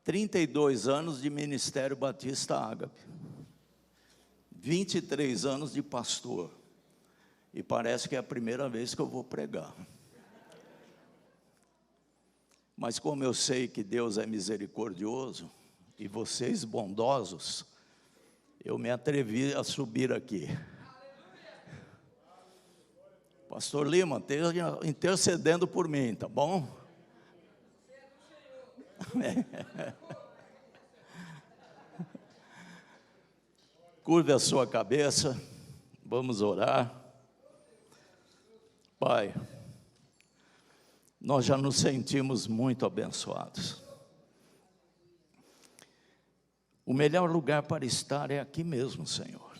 32 anos de Ministério Batista Ágape, 23 anos de pastor, e parece que é a primeira vez que eu vou pregar. Mas como eu sei que Deus é misericordioso, e vocês bondosos, eu me atrevi a subir aqui. Pastor Lima, esteja intercedendo por mim, tá bom? Curve a sua cabeça, vamos orar. Pai, nós já nos sentimos muito abençoados. O melhor lugar para estar é aqui mesmo, Senhor.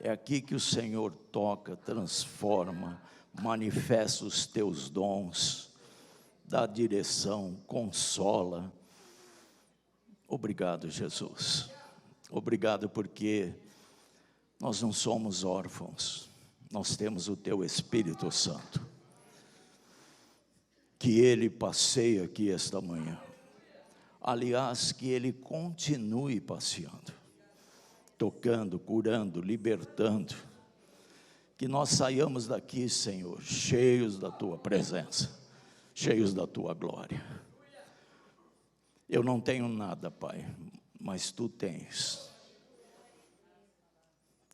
É aqui que o Senhor toca, transforma, manifesta os teus dons, dá direção, consola. Obrigado, Jesus. Obrigado porque nós não somos órfãos, nós temos o teu Espírito Santo, que ele passeia aqui esta manhã. Aliás, que ele continue passeando, tocando, curando, libertando. Que nós saiamos daqui, Senhor, cheios da tua presença, cheios da tua glória. Eu não tenho nada, Pai, mas tu tens.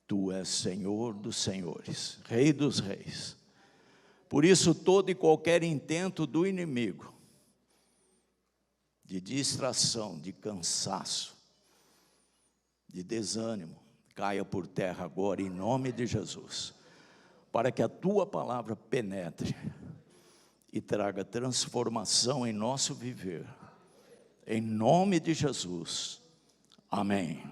Tu és Senhor dos senhores, Rei dos reis. Por isso, todo e qualquer intento do inimigo, de distração, de cansaço, de desânimo, caia por terra agora, em nome de Jesus, para que a tua palavra penetre e traga transformação em nosso viver, em nome de Jesus, amém.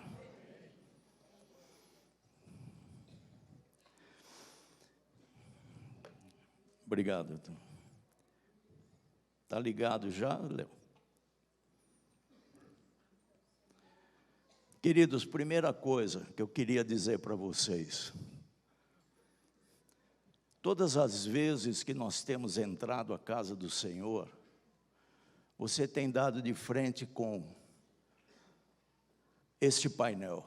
Obrigado. Está ligado já, Léo? Queridos, primeira coisa que eu queria dizer para vocês. Todas as vezes que nós temos entrado à casa do Senhor, você tem dado de frente com este painel.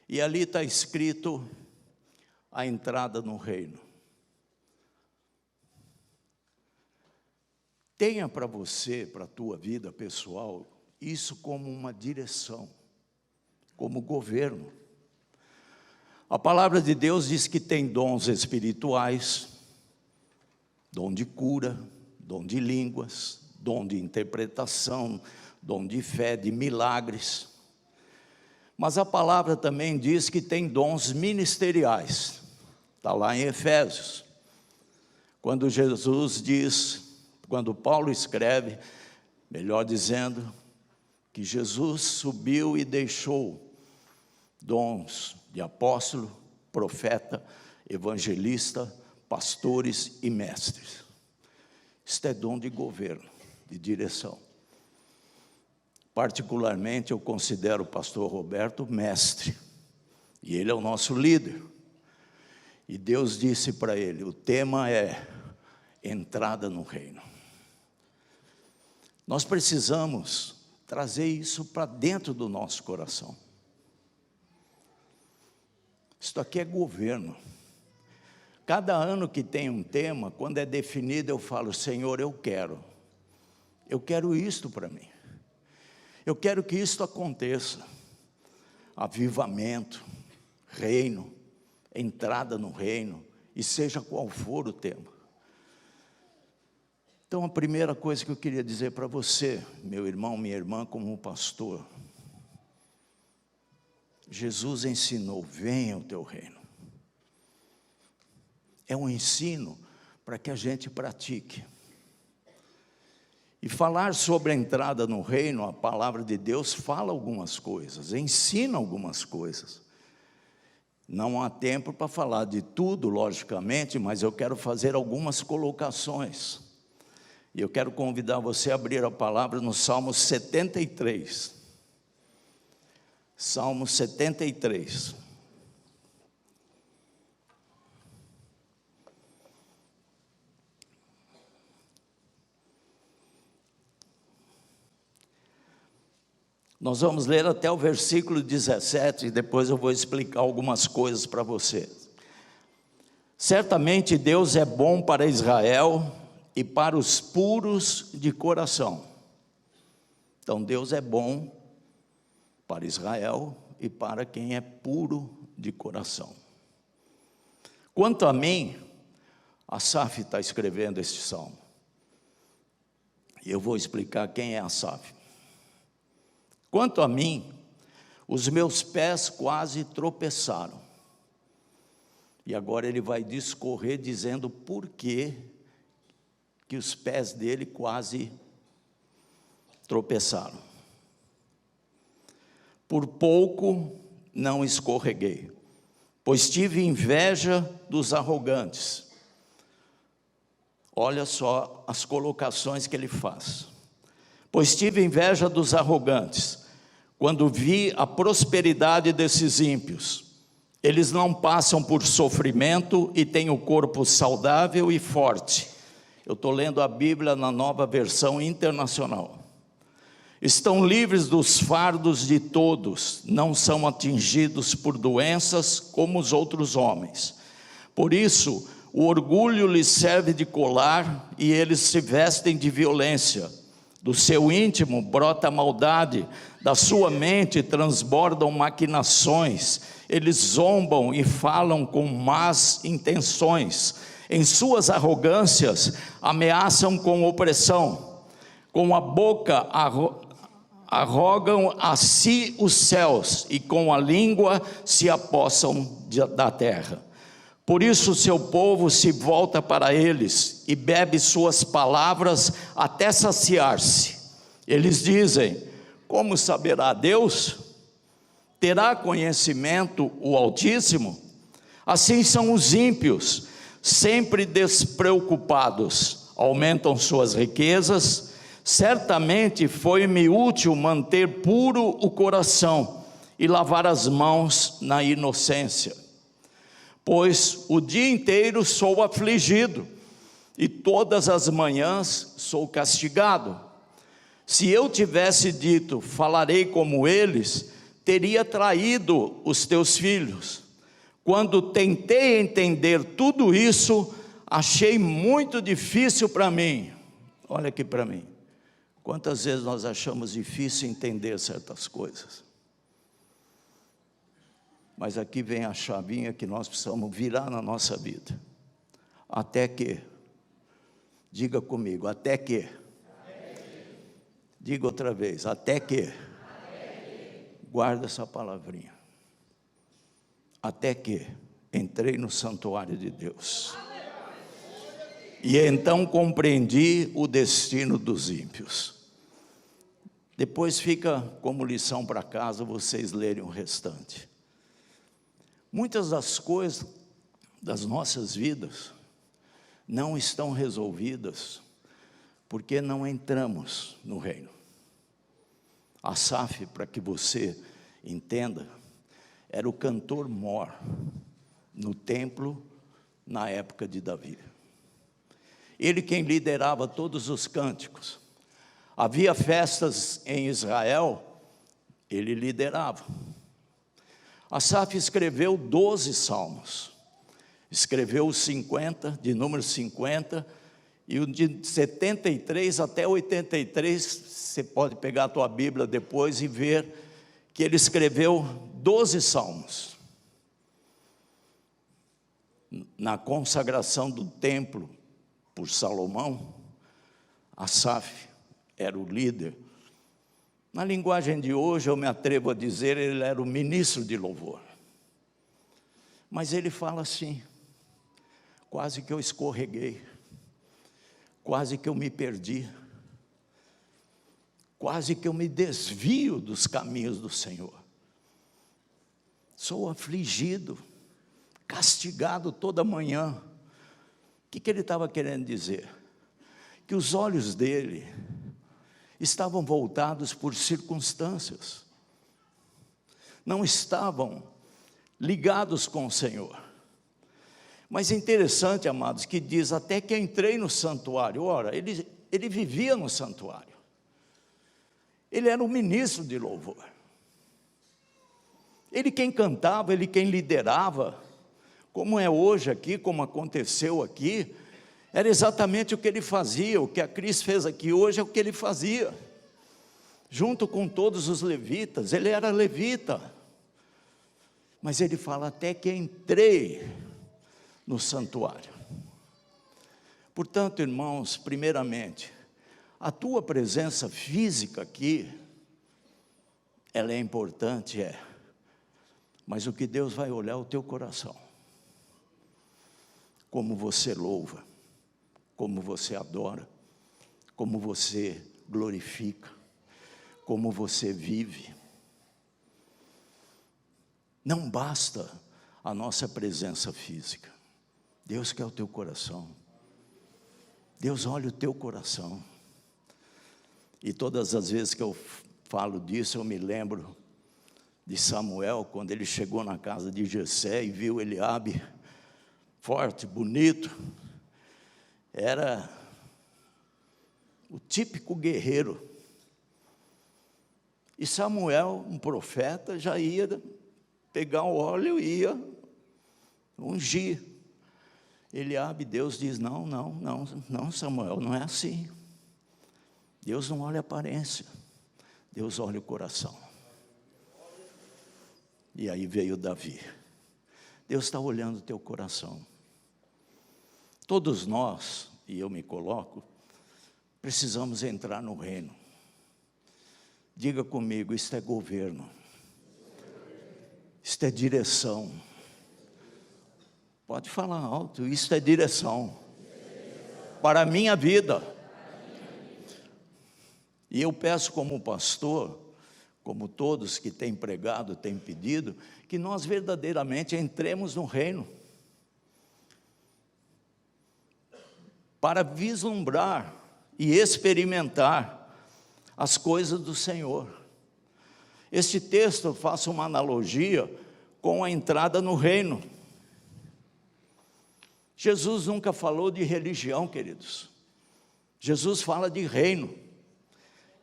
E ali está escrito a entrada no reino. Tenha para você, para a tua vida pessoal, isso como uma direção, como governo. A palavra de Deus diz que tem dons espirituais, dom de cura, dom de línguas, dom de interpretação, dom de fé, de milagres. Mas a palavra também diz que tem dons ministeriais. Está lá em Efésios. Quando Jesus diz, quando Paulo escreve, melhor dizendo, que Jesus subiu e deixou dons de apóstolo, profeta, evangelista, pastores e mestres. Isto é dom de governo, de direção. Particularmente eu considero o pastor Roberto mestre, e ele é o nosso líder. E Deus disse para ele, o tema é entrada no reino. Nós precisamos trazer isso para dentro do nosso coração. Isso aqui é governo. Cada ano que tem um tema, quando é definido, eu falo, Senhor, eu quero isto para mim. Eu quero que isto aconteça. Avivamento, reino, entrada no reino, e seja qual for o tema. Então, a primeira coisa que eu queria dizer para você, meu irmão, minha irmã, como pastor, Jesus ensinou, venha o teu reino. É um ensino para que a gente pratique. E falar sobre a entrada no reino, a palavra de Deus fala algumas coisas, ensina algumas coisas. Não há tempo para falar de tudo, logicamente, mas eu quero fazer algumas colocações. E eu quero convidar você a abrir a palavra no Salmo 73. Salmo 73. Nós vamos ler até o versículo 17 e depois eu vou explicar algumas coisas para você. Certamente Deus é bom para Israel e para os puros de coração. Então Deus é bom para Israel e para quem é puro de coração. Quanto a mim, Asaf está escrevendo este salmo. E eu vou explicar quem é Asaf. Quanto a mim, os meus pés quase tropeçaram. E agora ele vai discorrer dizendo por que os pés dele quase tropeçaram. Por pouco não escorreguei, pois tive inveja dos arrogantes. Olha só as colocações que ele faz. Pois tive inveja dos arrogantes, quando vi a prosperidade desses ímpios. Eles não passam por sofrimento e têm o corpo saudável e forte. Eu estou lendo a Bíblia na Nova Versão Internacional. Estão livres dos fardos de todos, não são atingidos por doenças como os outros homens. Por isso, o orgulho lhes serve de colar e eles se vestem de violência. Do seu íntimo brota a maldade, da sua mente transbordam maquinações. Eles zombam e falam com más intenções. Em suas arrogâncias ameaçam com opressão. Com a boca arrogam a si os céus e com a língua se apossam da terra. Por isso seu povo se volta para eles e bebe suas palavras até saciar-se. Eles dizem: como saberá Deus? Terá conhecimento o Altíssimo? Assim são os ímpios, sempre despreocupados, aumentam suas riquezas. Certamente foi-me útil manter puro o coração e lavar as mãos na inocência. Pois o dia inteiro sou afligido e todas as manhãs sou castigado. Se eu tivesse dito, falarei como eles, teria traído os teus filhos. Quando tentei entender tudo isso, achei muito difícil para mim. Olha aqui para mim. Quantas vezes nós achamos difícil entender certas coisas? Mas aqui vem a chavinha que nós precisamos virar na nossa vida. Até que, diga comigo, até que. Diga outra vez, até que. Guarda essa palavrinha. Até que entrei no santuário de Deus. E então compreendi o destino dos ímpios. Depois fica como lição para casa vocês lerem o restante. Muitas das coisas das nossas vidas não estão resolvidas porque não entramos no reino. Asaf, para que você entenda, era o cantor mor no templo na época de Davi. Ele quem liderava todos os cânticos. Havia festas em Israel, ele liderava. Asaf escreveu 12 salmos, escreveu os 50, de número 50, e o de 73 até 83, você pode pegar a tua Bíblia depois e ver que ele escreveu 12 salmos. Na consagração do templo por Salomão, Asaf era o líder. Na linguagem de hoje, eu me atrevo a dizer, ele era o ministro de louvor. Mas ele fala assim, quase que eu escorreguei, quase que eu me perdi, quase que eu me desvio dos caminhos do Senhor. Sou afligido, castigado toda manhã. O que ele estava querendo dizer? Que os olhos dele estavam voltados por circunstâncias, não estavam ligados com o Senhor. Mas é interessante, amados, que diz, até que entrei no santuário. Ora, ele vivia no santuário, ele era um ministro de louvor. Ele quem cantava, ele quem liderava, como é hoje aqui, como aconteceu aqui, era exatamente o que ele fazia. O que a Cris fez aqui hoje é o que ele fazia, junto com todos os levitas. Ele era levita, mas ele fala: até que entrei no santuário. Portanto, irmãos, primeiramente, a tua presença física aqui, ela é importante, mas o que Deus vai olhar é o teu coração, como você louva, como você adora, como você glorifica, como você vive. Não basta a nossa presença física, Deus quer o teu coração. Deus olha o teu coração. E todas as vezes que eu falo disso, eu me lembro de Samuel, quando ele chegou na casa de Jessé e viu Eliabe forte, bonito. Era o típico guerreiro. E Samuel, um profeta, já ia pegar o óleo e ia ungir Eliabe. Deus diz: não, Samuel, não é assim. Deus não olha a aparência, Deus olha o coração. E aí veio Davi. Deus está olhando o teu coração. Todos nós, e eu me coloco, precisamos entrar no reino. Diga comigo: isto é governo, isto é direção. Pode falar alto: isto é direção para a minha vida. E eu peço como pastor, como todos que têm pregado, têm pedido, que nós verdadeiramente entremos no reino, para vislumbrar e experimentar as coisas do Senhor. Este texto, eu faço uma analogia com a entrada no reino. Jesus nunca falou de religião, queridos. Jesus fala de reino.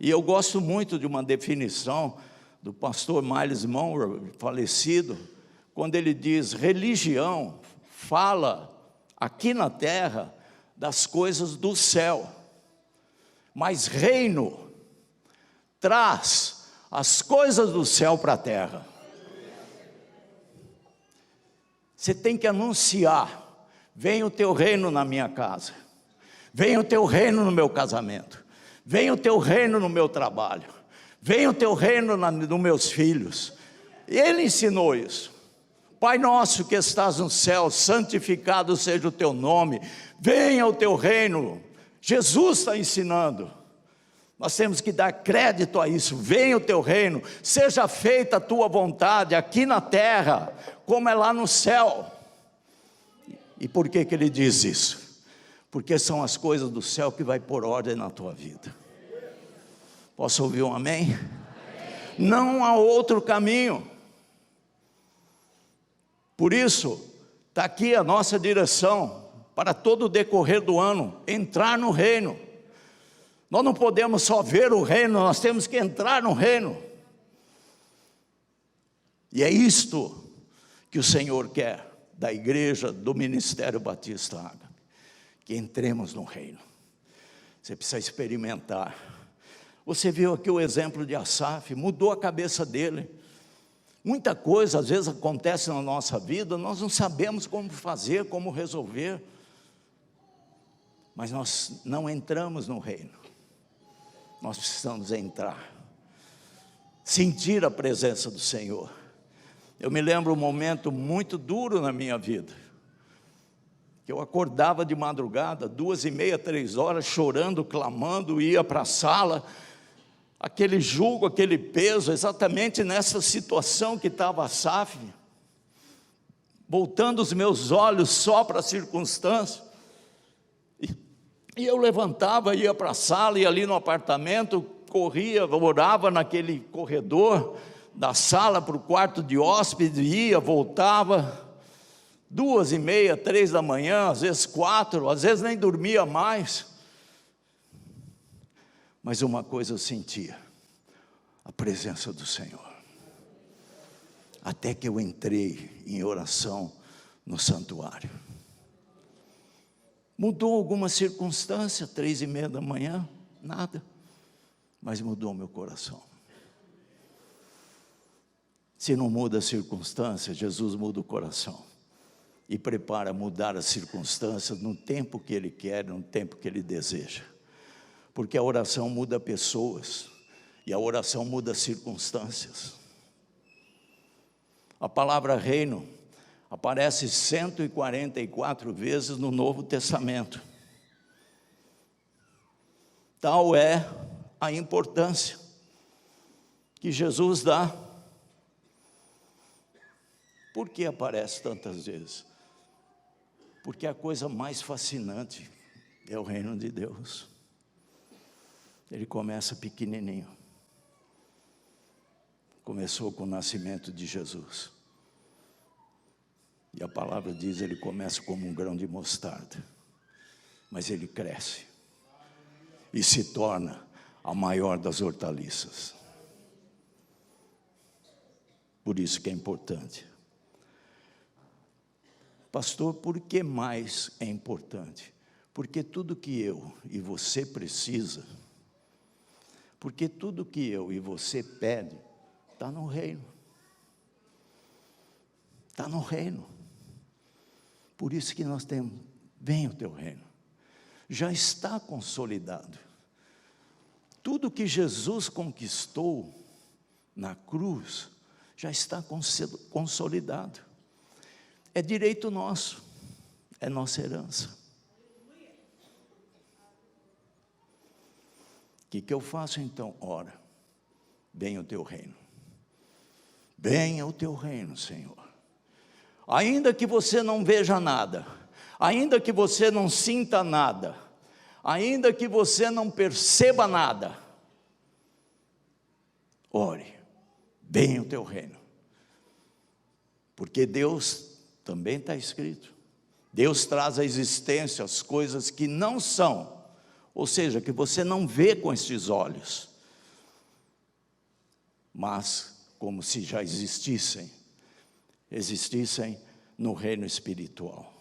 E eu gosto muito de uma definição do pastor Miles Monroe, falecido, quando ele diz: religião fala aqui na terra das coisas do céu, mas reino traz as coisas do céu para a terra. Você tem que anunciar: venha o teu reino na minha casa, venha o teu reino no meu casamento, venha o teu reino no meu trabalho, venha o teu reino nos meus filhos. Ele ensinou isso. Pai nosso que estás no céu, santificado seja o teu nome, venha o teu reino. Jesus está ensinando. Nós temos que dar crédito a isso. Venha o teu reino, seja feita a tua vontade aqui na terra, como é lá no céu. E por que ele diz isso? Porque são as coisas do céu que vai pôr ordem na tua vida. Posso ouvir um amém? Amém. Não há outro caminho. Por isso, está aqui a nossa direção para todo o decorrer do ano: entrar no reino. Nós não podemos só ver o reino, nós temos que entrar no reino. E é isto que o Senhor quer da igreja, do Ministério Batista Ágape, que entremos no reino. Você precisa experimentar. Você viu aqui o exemplo de Asaf, mudou a cabeça dele. Muita coisa às vezes acontece na nossa vida, nós não sabemos como fazer, como resolver, mas nós não entramos no reino. Nós precisamos entrar, sentir a presença do Senhor. Eu me lembro um momento muito duro na minha vida, que eu acordava de madrugada, 2h30, 3h, chorando, clamando, ia para a sala, aquele jugo, aquele peso, exatamente nessa situação que estava Asaf, voltando os meus olhos só para a circunstância, e eu levantava, ia para a sala, ia ali no apartamento, corria, orava naquele corredor, da sala para o quarto de hóspede, ia, voltava, 2h30, 3h, às vezes 4, às vezes nem dormia mais. Mas uma coisa eu sentia: a presença do Senhor. Até que eu entrei em oração no santuário. Mudou alguma circunstância, 3:30 da manhã? Nada. Mas mudou meu coração. Se não muda a circunstância, Jesus muda o coração. E prepara mudar as circunstâncias no tempo que Ele quer, no tempo que Ele deseja. Porque a oração muda pessoas. E a oração muda circunstâncias. A palavra reino aparece 144 vezes no Novo Testamento. Tal é a importância que Jesus dá. Por que aparece tantas vezes? Porque a coisa mais fascinante é o reino de Deus. Ele começa pequenininho. Começou com o nascimento de Jesus. E a palavra diz, ele começa como um grão de mostarda. Mas ele cresce. E se torna a maior das hortaliças. Por isso que é importante. Pastor, por que mais é importante? Porque tudo que eu e você precisa, porque tudo que eu e você pede, está no reino. Está no reino. Por isso que nós temos, vem o teu reino. Já está consolidado. Tudo que Jesus conquistou na cruz, já está consolidado. É direito nosso, é nossa herança. O que eu faço então? Ora, venha o teu reino. Venha o teu reino, Senhor. Ainda que você não veja nada, ainda que você não sinta nada, ainda que você não perceba nada, ore, venha o teu reino. Porque Deus, também está escrito, Deus traz à existência as coisas que não são, ou seja, que você não vê com estes olhos, mas como se já existissem no reino espiritual.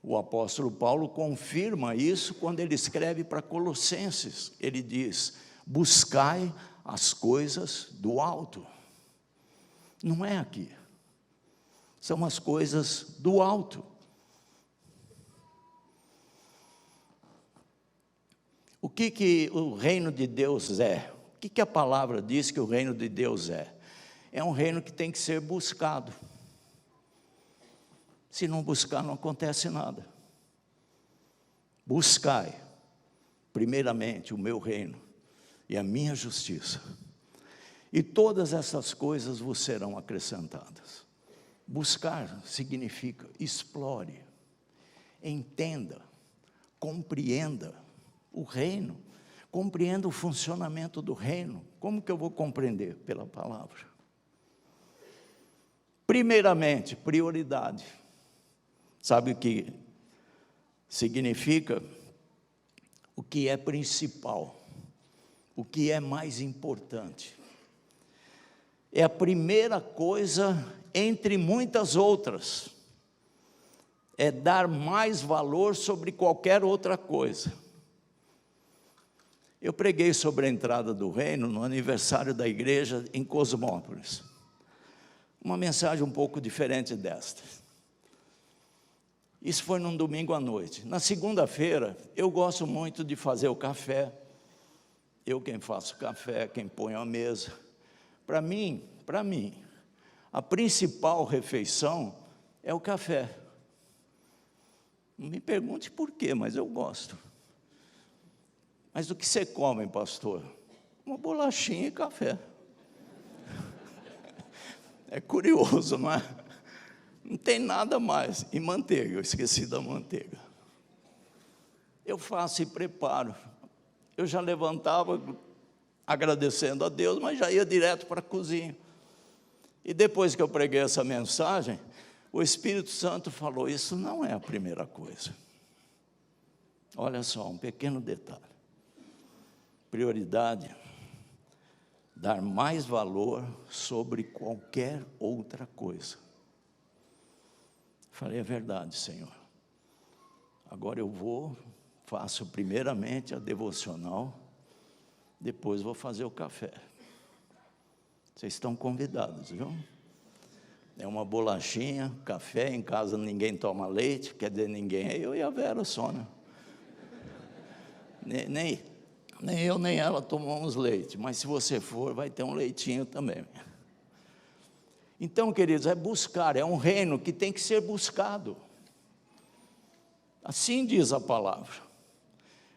O apóstolo Paulo confirma isso quando ele escreve para Colossenses. Ele diz, buscai as coisas do alto. Não é aqui. São as coisas do alto. O que o reino de Deus é? O que a palavra diz que o reino de Deus é? É um reino que tem que ser buscado. Se não buscar, não acontece nada. Buscai, primeiramente, o meu reino e a minha justiça. E todas essas coisas vos serão acrescentadas. Buscar significa explore, entenda, compreenda o reino, compreenda o funcionamento do reino. Como que eu vou compreender? Pela palavra. Primeiramente, prioridade. Sabe o que significa? O que é principal, o que é mais importante. É a primeira coisa entre muitas outras. É dar mais valor sobre qualquer outra coisa. Eu preguei sobre a entrada do reino no aniversário da igreja em Cosmópolis. Uma mensagem um pouco diferente desta. Isso foi num domingo à noite. Na segunda-feira, eu gosto muito de fazer o café. Eu quem faço o café, quem põe a mesa. Para mim, a principal refeição é o café. Não me pergunte por quê, mas eu gosto. Mas o que você come, pastor? Uma bolachinha e café. É curioso, não é? Não tem nada mais. E manteiga, eu esqueci da manteiga. Eu faço e preparo. Eu já levantava agradecendo a Deus, mas já ia direto para a cozinha. E depois que eu preguei essa mensagem, o Espírito Santo falou, isso não é a primeira coisa. Olha só, um pequeno detalhe. Prioridade dar mais valor sobre qualquer outra coisa. Falei, é verdade, Senhor. Agora eu vou, faço primeiramente a devocional, depois vou fazer o café. Vocês estão convidados, viu? É uma bolachinha, café, em casa ninguém toma leite, quer dizer, ninguém, é eu e a Vera só, né? Nem eu nem ela tomamos leite, mas se você for, vai ter um leitinho também. Então, queridos, é buscar, é um reino que tem que ser buscado. Assim diz a palavra.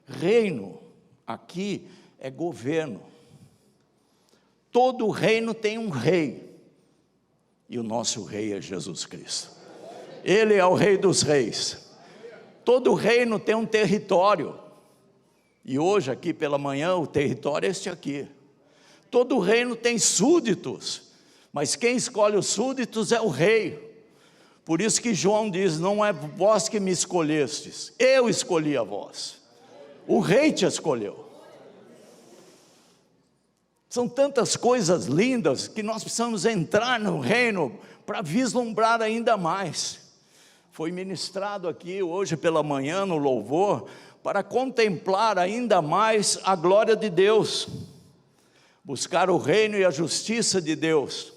Reino, aqui, é governo. Todo reino tem um rei, e o nosso rei é Jesus Cristo. Ele é o rei dos reis. Todo reino tem um território, e hoje aqui pela manhã o território é este aqui. Todo reino tem súditos, mas quem escolhe os súditos é o rei. Por isso que João diz, não é vós que me escolhestes, eu escolhi a vós. O rei te escolheu. São tantas coisas lindas que nós precisamos entrar no reino para vislumbrar ainda mais. Foi ministrado aqui hoje pela manhã no louvor, para contemplar ainda mais a glória de Deus. Buscar o reino e a justiça de Deus.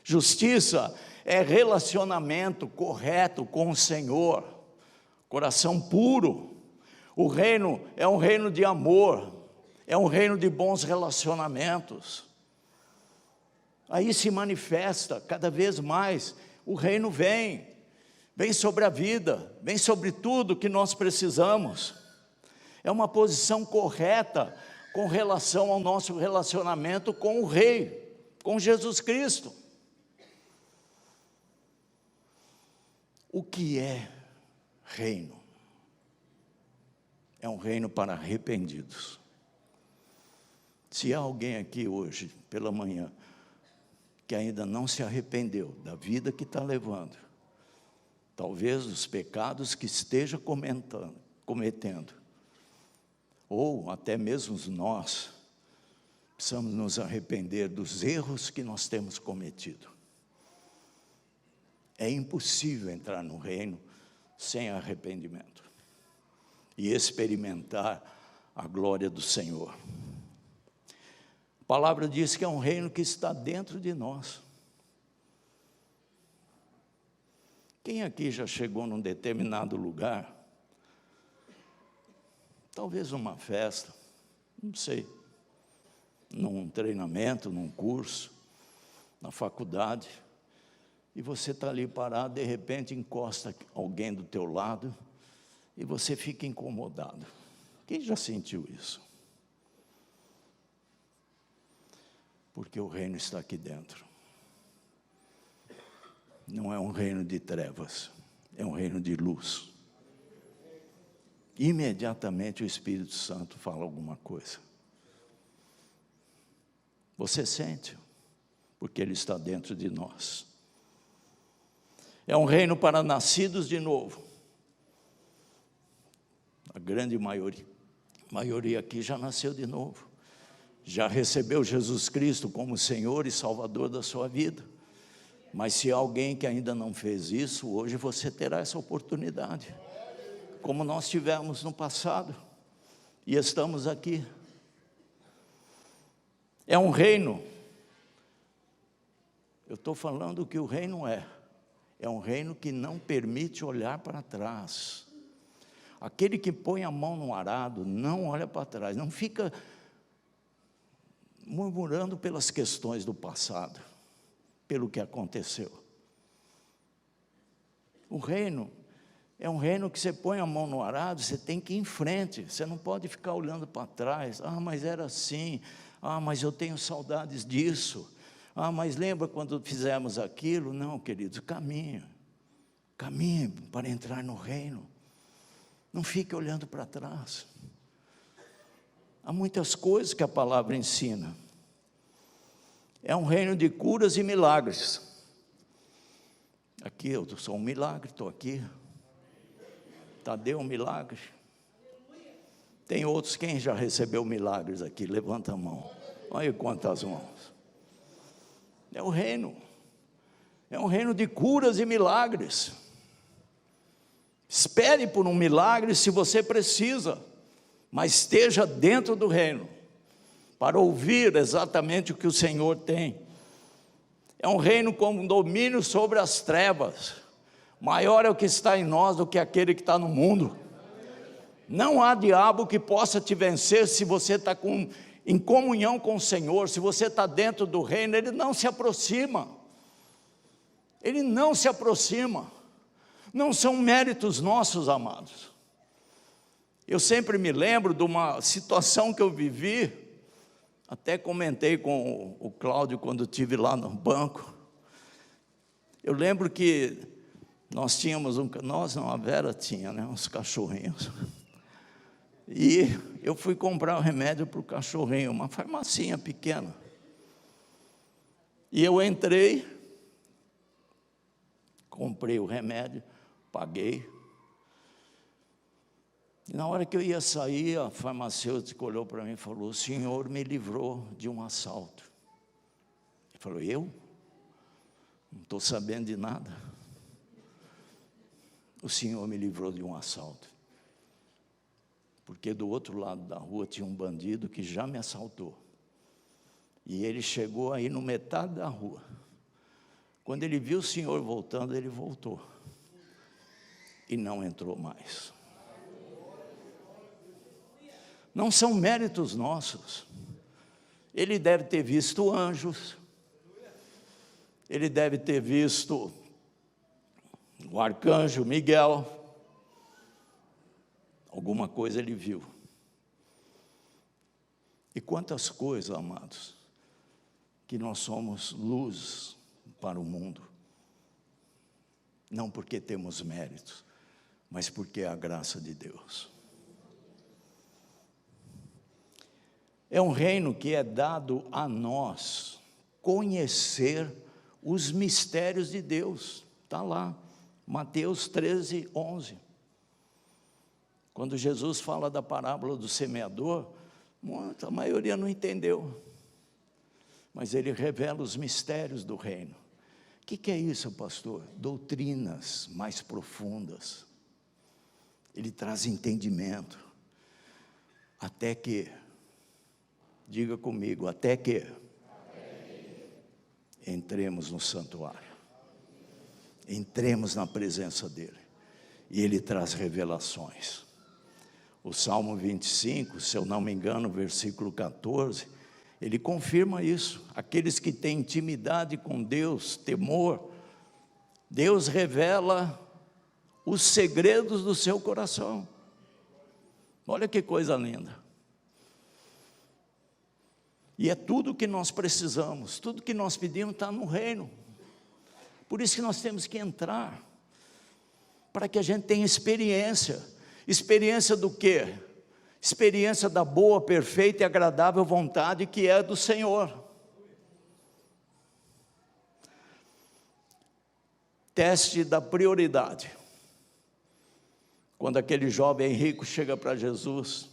Justiça é relacionamento correto com o Senhor, coração puro. O reino é um reino de amor, é um reino de bons relacionamentos. Aí se manifesta cada vez mais, o reino vem sobre a vida, vem sobre tudo que nós precisamos. É uma posição correta com relação ao nosso relacionamento com o Rei, com Jesus Cristo. O que é reino? É um reino para arrependidos. Se há alguém aqui hoje, pela manhã, que ainda não se arrependeu da vida que está levando, talvez dos pecados que esteja cometendo, ou até mesmo nós, precisamos nos arrepender dos erros que nós temos cometido. É impossível entrar no reino sem arrependimento e experimentar a glória do Senhor. A palavra diz que é um reino que está dentro de nós. Quem aqui já chegou num determinado lugar, talvez numa festa, não sei, num treinamento, num curso, na faculdade, e você está ali parado, de repente encosta alguém do teu lado, e você fica incomodado. Quem já sentiu isso? Porque o reino está aqui dentro. Não é um reino de trevas, é um reino de luz. Imediatamente o Espírito Santo fala alguma coisa. Você sente, porque Ele está dentro de nós. É um reino para nascidos de novo. A grande maioria aqui já nasceu de novo. Já recebeu Jesus Cristo como Senhor e Salvador da sua vida. Mas se há alguém que ainda não fez isso, hoje você terá essa oportunidade. Como nós tivemos no passado, e estamos aqui. É um reino. Eu estou falando que o reino é um reino que não permite olhar para trás. Aquele que põe a mão no arado, não olha para trás, não fica murmurando pelas questões do passado, pelo que aconteceu. O reino é um reino que você põe a mão no arado, você tem que ir em frente, você não pode ficar olhando para trás. Ah, mas era assim, ah, mas eu tenho saudades disso, ah, mas lembra quando fizemos aquilo? Não, queridos, caminhe para entrar no reino, não fique olhando para trás. Há muitas coisas que a palavra ensina. É um reino de curas e milagres. Aqui eu sou um milagre, estou aqui. Tadeu, um milagre. Tem outros, quem já recebeu milagres aqui? Levanta a mão. Olha quantas mãos. É o reino. É um reino de curas e milagres. Espere por um milagre se você precisa, mas esteja dentro do reino, para ouvir exatamente o que o Senhor tem. É um reino com domínio sobre as trevas. Maior é o que está em nós do que aquele que está no mundo. Não há diabo que possa te vencer se você está em comunhão com o Senhor. Se você está dentro do reino, ele não se aproxima. Ele não se aproxima. Não são méritos nossos, amados. Eu sempre me lembro de uma situação que eu vivi, até comentei com o Cláudio quando estive lá no banco. Eu lembro que nós tínhamos a Vera tinha, né, uns cachorrinhos. E eu fui comprar um remédio para o cachorrinho, uma farmacinha pequena. E eu entrei, comprei o remédio, paguei. E na hora que eu ia sair, a farmacêutica olhou para mim e falou: o senhor me livrou de um assalto. Ele falou: eu? Não estou sabendo de nada. O senhor me livrou de um assalto. Porque do outro lado da rua tinha um bandido que já me assaltou. E ele chegou aí no metade da rua. Quando ele viu o senhor voltando, ele voltou. E não entrou mais. Não são méritos nossos. Ele deve ter visto anjos. Ele deve ter visto o arcanjo Miguel. Alguma coisa ele viu. E quantas coisas, amados, que nós somos luz para o mundo. Não porque temos méritos, mas porque é a graça de Deus. É um reino que é dado a nós conhecer os mistérios de Deus. Está lá, Mateus 13, 11. Quando Jesus fala da parábola do semeador, a maioria não entendeu. Mas ele revela os mistérios do reino. O que é isso, pastor? Doutrinas mais profundas. Ele traz entendimento. Até que, diga comigo, até que entremos no santuário. Entremos na presença dele. E ele traz revelações. O Salmo 25, se eu não me engano, versículo 14, ele confirma isso. Aqueles que têm intimidade com Deus, temor, Deus revela os segredos do seu coração. Olha que coisa linda. E é tudo que nós precisamos, tudo que nós pedimos está no reino. Por isso que nós temos que entrar, para que a gente tenha experiência. Experiência do quê? Experiência da boa, perfeita e agradável vontade que é do Senhor. Teste da prioridade. Quando aquele jovem rico chega para Jesus,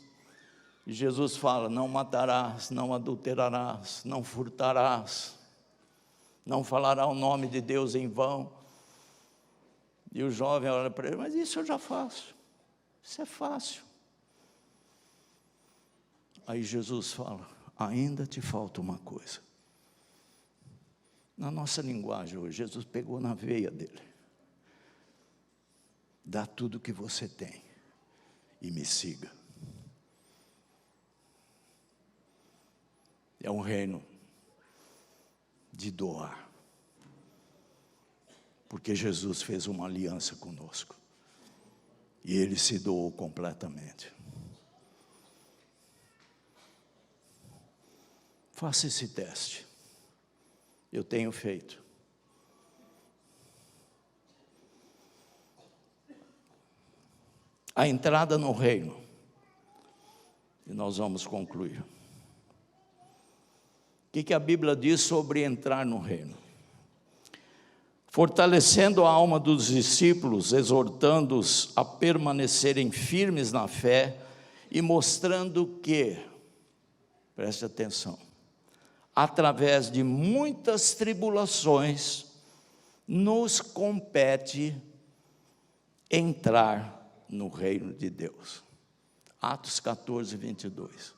e Jesus fala: não matarás, não adulterarás, não furtarás, não falará o nome de Deus em vão. E o jovem olha para ele: mas isso eu já faço. Isso é fácil. Aí Jesus fala: ainda te falta uma coisa. Na nossa linguagem hoje, Jesus pegou na veia dele. Dá tudo o que você tem e me siga. É um reino de doar. Porque Jesus fez uma aliança conosco. E ele se doou completamente. Faça esse teste. Eu tenho feito. A entrada no reino. E nós vamos concluir. O que a Bíblia diz sobre entrar no reino? Fortalecendo a alma dos discípulos, exortando-os a permanecerem firmes na fé e mostrando que, preste atenção, através de muitas tribulações, nos compete entrar no reino de Deus. Atos 14, 22.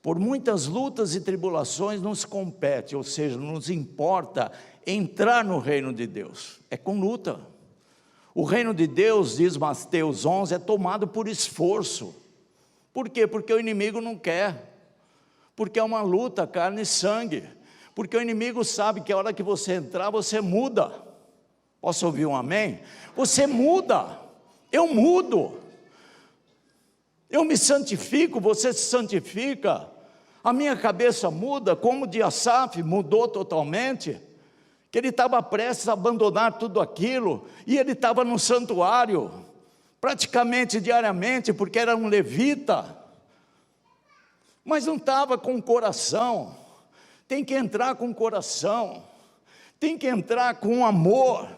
Por muitas lutas e tribulações nos compete, ou seja, nos importa entrar no reino de Deus. É com luta. O reino de Deus, diz Mateus 11, é tomado por esforço. Por quê? Porque o inimigo não quer. Porque é uma luta, carne e sangue. Porque o inimigo sabe que a hora que você entrar, você muda. Posso ouvir um amém? Você muda. Eu mudo. Eu me santifico, você se santifica. A minha cabeça muda, como de Asaf mudou totalmente. Que ele estava prestes a abandonar tudo aquilo. E ele estava no santuário, praticamente diariamente, porque era um levita. Mas não estava com o coração. Tem que entrar com o coração. Tem que entrar com amor.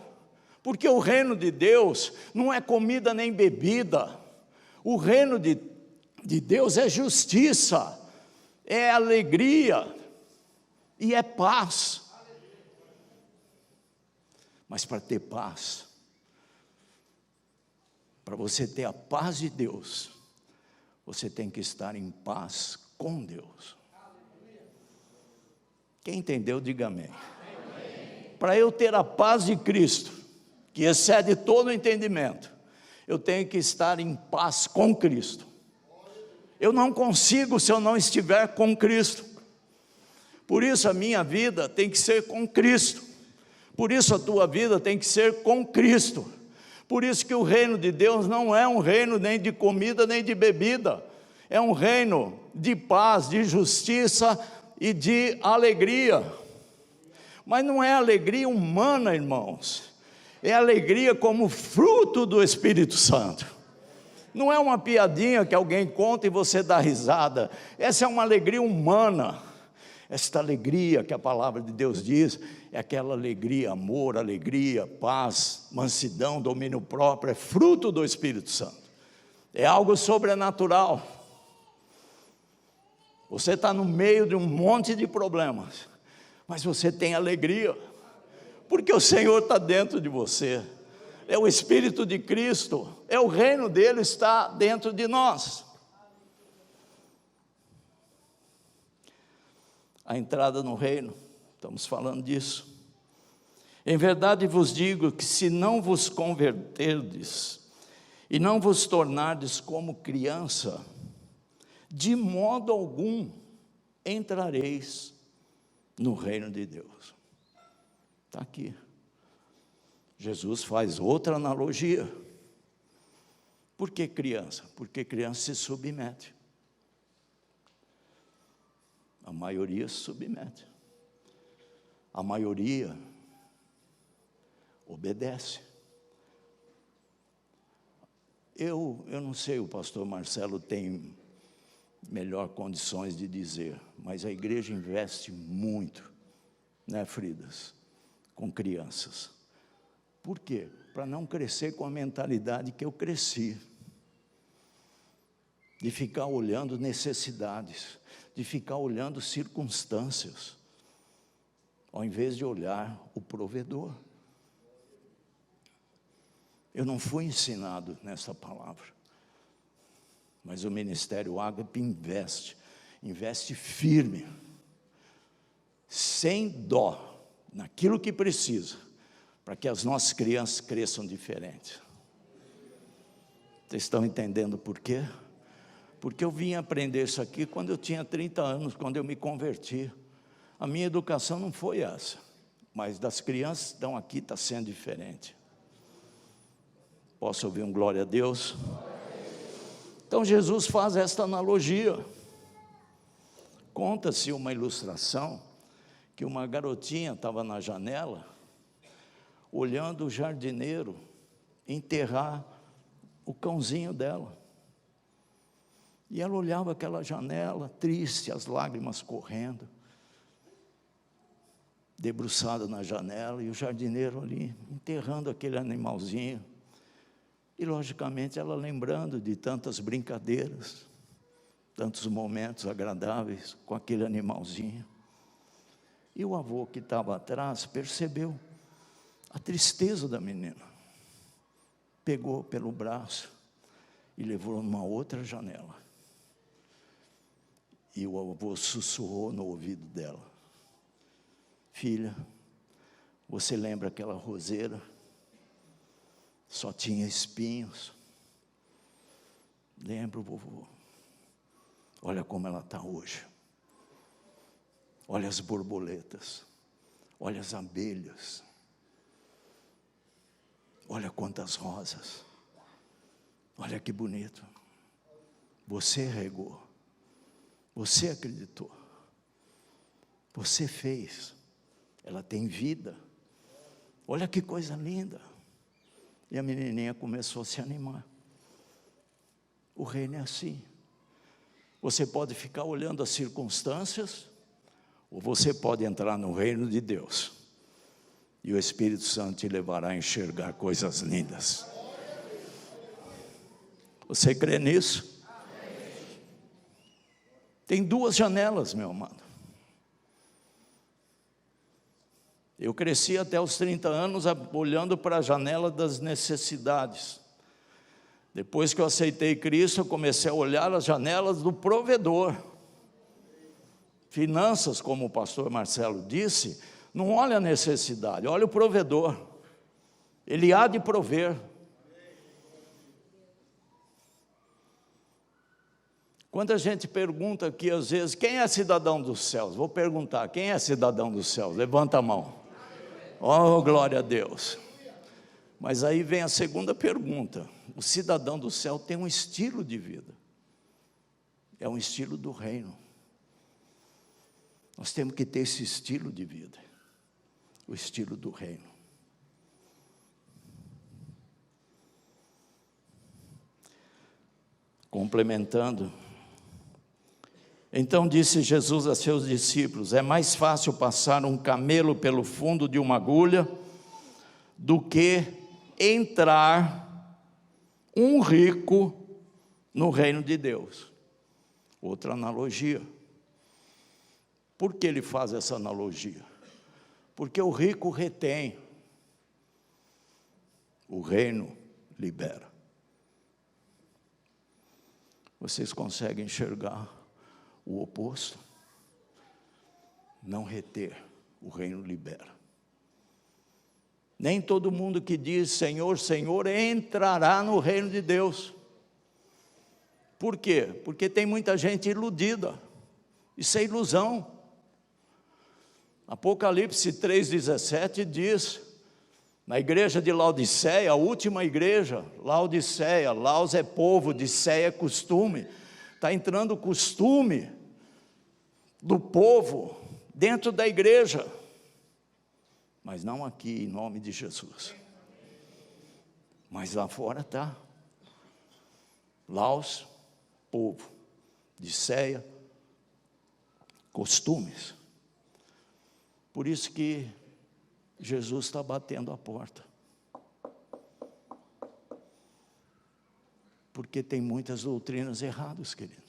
Porque o reino de Deus não é comida nem bebida. O reino de Deus é justiça, é alegria e é paz. Mas para ter paz, para você ter a paz de Deus, você tem que estar em paz com Deus. Quem entendeu, diga amém. Para eu ter a paz de Cristo, que excede todo o entendimento, eu tenho que estar em paz com Cristo. Eu não consigo se eu não estiver com Cristo. Por isso a minha vida tem que ser com Cristo. Por isso a tua vida tem que ser com Cristo. Por isso que o reino de Deus não é um reino nem de comida nem de bebida. É um reino de paz, de justiça e de alegria. Mas não é alegria humana, irmãos. É alegria como fruto do Espírito Santo. Não é uma piadinha que alguém conta e você dá risada. Essa é uma alegria humana. Esta alegria que a palavra de Deus diz, é aquela alegria, amor, alegria, paz, mansidão, domínio próprio, é fruto do Espírito Santo. É algo sobrenatural. Você está no meio de um monte de problemas, mas você tem alegria, porque o Senhor está dentro de você. É o Espírito de Cristo, é o reino dele está dentro de nós. A entrada no reino, estamos falando disso. Em verdade vos digo que se não vos converterdes e não vos tornardes como criança, de modo algum entrareis no reino de Deus. Está aqui. Jesus faz outra analogia. Por que criança? Porque criança se submete. A maioria se submete. A maioria obedece. Eu não sei, o pastor Marcelo tem melhor condições de dizer, mas a igreja investe muito, né, Fridas, com crianças. Por quê? Para não crescer com a mentalidade que eu cresci, de ficar olhando necessidades, de ficar olhando circunstâncias, ao invés de olhar o provedor. Eu não fui ensinado nessa palavra, mas o Ministério Ágape investe firme, sem dó, naquilo que precisa, para que as nossas crianças cresçam diferentes. Vocês estão entendendo por quê? Porque eu vim aprender isso aqui quando eu tinha 30 anos, quando eu me converti. A minha educação não foi essa, mas das crianças que estão aqui está sendo diferente. Posso ouvir um glória a Deus? Então Jesus faz esta analogia. Conta-se uma ilustração, que uma garotinha estava na janela, olhando o jardineiro enterrar o cãozinho dela. E ela olhava aquela janela, triste, as lágrimas correndo, debruçada na janela, e o jardineiro ali, enterrando aquele animalzinho. E, logicamente, ela lembrando de tantas brincadeiras, tantos momentos agradáveis com aquele animalzinho. E o avô que estava atrás percebeu a tristeza da menina. Pegou pelo braço e levou numa outra janela. E o avô sussurrou no ouvido dela: filha, você lembra aquela roseira? Só tinha espinhos. Lembro, vovô. Olha como ela está hoje. Olha as borboletas. Olha as abelhas. Olha quantas rosas. Olha que bonito. Você regou. Você acreditou. Você fez. Ela tem vida. Olha que coisa linda. E a menininha começou a se animar. O reino é assim. Você pode ficar olhando as circunstâncias, ou você pode entrar no reino de Deus. E o Espírito Santo te levará a enxergar coisas lindas. Você crê nisso? Tem duas janelas, meu amado. Eu cresci até os 30 anos olhando para a janela das necessidades. Depois que eu aceitei Cristo, eu comecei a olhar as janelas do provedor. Finanças, como o pastor Marcelo disse, não olha a necessidade, olha o provedor. Ele há de prover. Quando a gente pergunta aqui, às vezes, quem é cidadão dos céus? Vou perguntar, quem é cidadão dos céus? Levanta a mão. Oh, glória a Deus. Mas aí vem a segunda pergunta. O cidadão do céu tem um estilo de vida. É um estilo do reino. Nós temos que ter esse estilo de vida. O estilo do reino. Complementando. Então disse Jesus a seus discípulos: é mais fácil passar um camelo pelo fundo de uma agulha do que entrar um rico no reino de Deus. Outra analogia. Por que ele faz essa analogia? Porque o rico retém, o reino libera. Vocês conseguem enxergar o oposto? Não reter, o reino libera. Nem todo mundo que diz Senhor, Senhor entrará no reino de Deus. Por quê? Porque tem muita gente iludida. Isso é ilusão. Apocalipse 3,17 diz, na igreja de Laodiceia, a última igreja, Laodiceia, Laos é povo, Diceia é costume. Está entrando o costume do povo dentro da igreja. Mas não aqui, em nome de Jesus. Mas lá fora está. Laos, povo. Diceia, costumes. Por isso que Jesus está batendo a porta. Porque tem muitas doutrinas erradas, querido.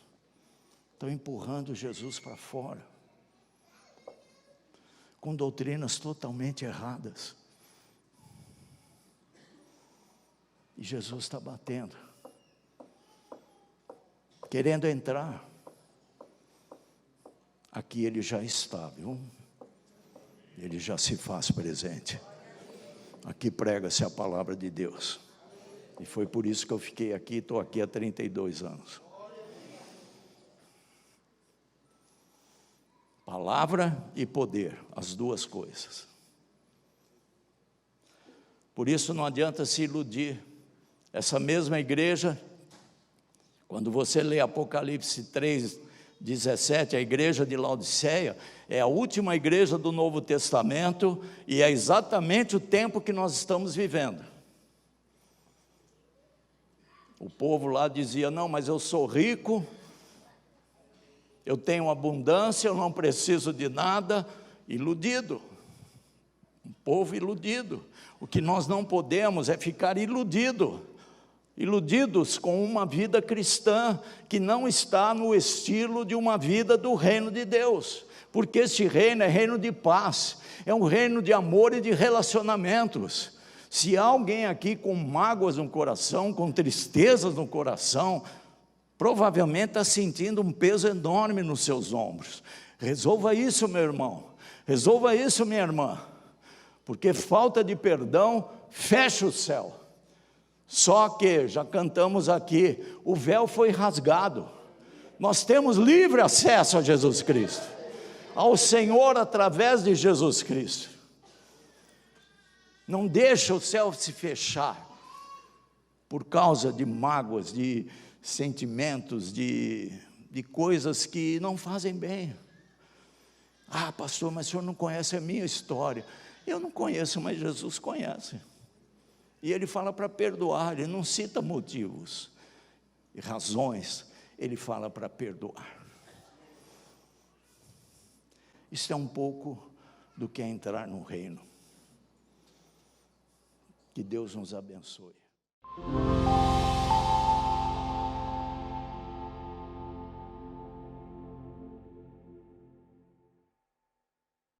Estão empurrando Jesus para fora. Com doutrinas totalmente erradas. E Jesus está batendo. Querendo entrar. Aqui ele já está, viu? Ele já se faz presente. Aqui prega-se a palavra de Deus. E foi por isso que eu fiquei aqui, estou aqui há 32 anos. Palavra e poder, as duas coisas. Por isso não adianta se iludir. Essa mesma igreja, quando você lê Apocalipse 3:17, a igreja de Laodiceia, é a última igreja do Novo Testamento, e é exatamente o tempo que nós estamos vivendo. O povo lá dizia, não, mas eu sou rico, eu tenho abundância, eu não preciso de nada. Iludido, um povo iludido. O que nós não podemos é ficar iludidos com uma vida cristã, que não está no estilo de uma vida do reino de Deus. porque este reino é reino de paz, é um reino de amor e de relacionamentos. Se há alguém aqui com mágoas no coração, com tristezas no coração, provavelmente está sentindo um peso enorme nos seus ombros. Resolva isso, meu irmão, resolva isso, minha irmã, porque falta de perdão fecha o céu. Só que, já cantamos aqui, o véu foi rasgado, nós temos livre acesso a Jesus Cristo, ao Senhor através de Jesus Cristo. Não deixa o céu se fechar, por causa de mágoas, de sentimentos, de coisas que não fazem bem. Ah, pastor, mas o senhor não conhece a minha história. Eu não conheço, mas Jesus conhece. E ele fala para perdoar, ele não cita motivos e razões, ele fala para perdoar. Isso é um pouco do que é entrar no reino. Que Deus nos abençoe.